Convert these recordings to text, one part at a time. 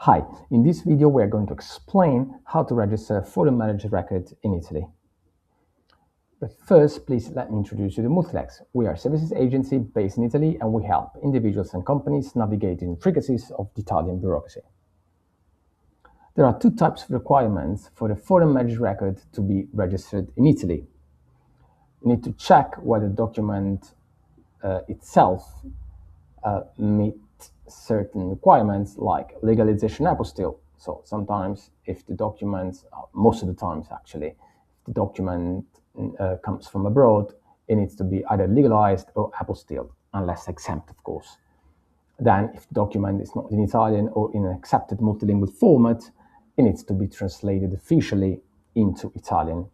Hi, in this video we are going to explain how to register a foreign marriage record in Italy. But first, please let me introduce you to MultiLex. We are a services agency based in Italy and we help individuals and companies navigate the intricacies of the Italian bureaucracy. There are two types of requirements for a foreign marriage record to be registered in Italy. You need to check whether the document itself meet certain requirements like legalization apostille. So sometimes if the document, most of the times actually, if the document comes from abroad, it needs to be either legalized or apostilled, unless exempt, of course. Then if the document is not in Italian or in an accepted multilingual format, it needs to be translated officially into Italian.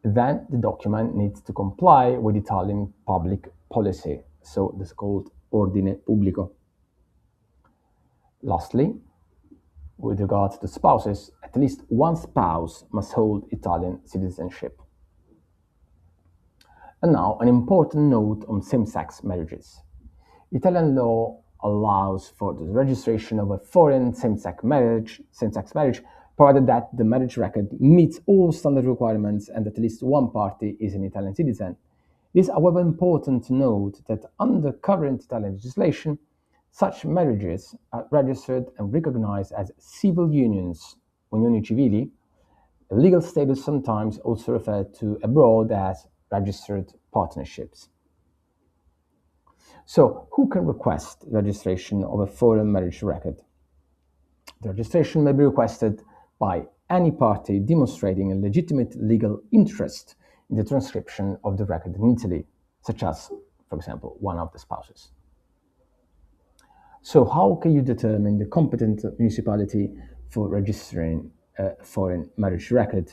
Then the document needs to comply with Italian public policy, so this is called ordine pubblico. Lastly, with regard to spouses, at least one spouse must hold Italian citizenship. And now, an important note on same-sex marriages. Italian law allows for the registration of a foreign same-sex marriage, provided that the marriage record meets all standard requirements and at least one party is an Italian citizen. It is, however, important to note that under current Italian legislation, such marriages are registered and recognized as civil unions, unioni civili, a legal status sometimes also referred to abroad as registered partnerships. So, who can request registration of a foreign marriage record? The registration may be requested by any party demonstrating a legitimate legal interest in the transcription of the record in Italy, such as, for example, one of the spouses. So how can you determine the competent municipality for registering a foreign marriage record?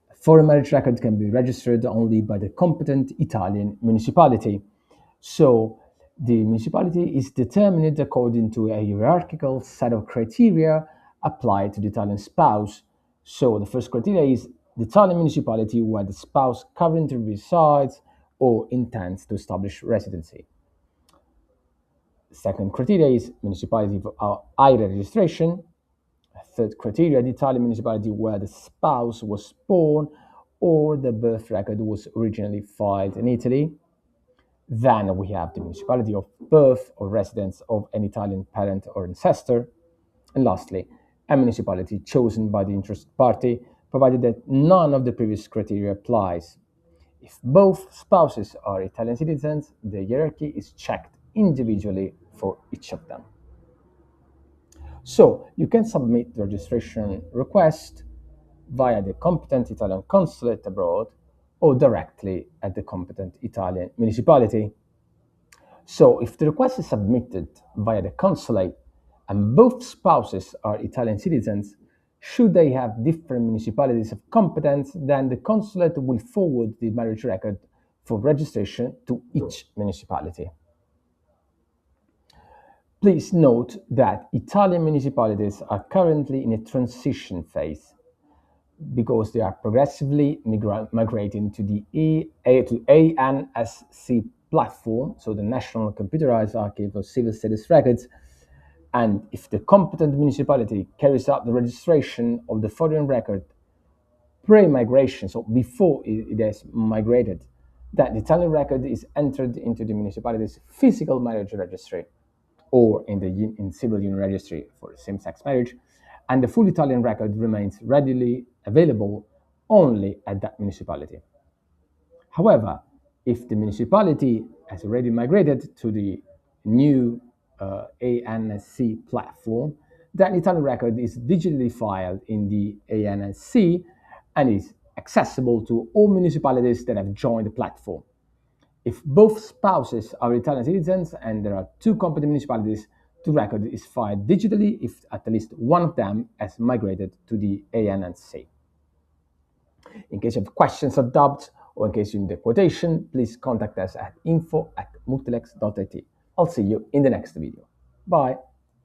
A foreign marriage record can be registered only by the competent Italian municipality. So the municipality is determined according to a hierarchical set of criteria applied to the Italian spouse. So the first criteria is the Italian municipality where the spouse currently resides or intends to establish residency. The second criteria is municipality for either registration. Third criteria, the Italian municipality where the spouse was born or the birth record was originally filed in Italy. Then we have the municipality of birth or residence of an Italian parent or ancestor. And lastly, a municipality chosen by the interested party, provided that none of the previous criteria applies. If both spouses are Italian citizens, the hierarchy is checked individually for each of them. So you can submit the registration request via the competent Italian consulate abroad or directly at the competent Italian municipality. So if the request is submitted via the consulate and both spouses are Italian citizens, should they have different municipalities of competence, then the consulate will forward the marriage record for registration to each municipality. Please note that Italian municipalities are currently in a transition phase because they are progressively migrating to the ANSC platform, so the National Computerized Archive of Civil Status Records. And if the competent municipality carries out the registration of the foreign record pre-migration, so before it is migrated, that the Italian record is entered into the municipality's physical marriage registry or in the civil union registry for same-sex marriage, and the full Italian record remains readily available only at that municipality. However, if the municipality has already migrated to the new ANSC platform, that Italian record is digitally filed in the ANSC and is accessible to all municipalities that have joined the platform. If both spouses are Italian citizens and there are two competent municipalities, the record is filed digitally if at least one of them has migrated to the ANSC. In case you have questions or doubts, or in case you need a quotation, please contact us at info@multilex.it. I'll see you in the next video. Bye.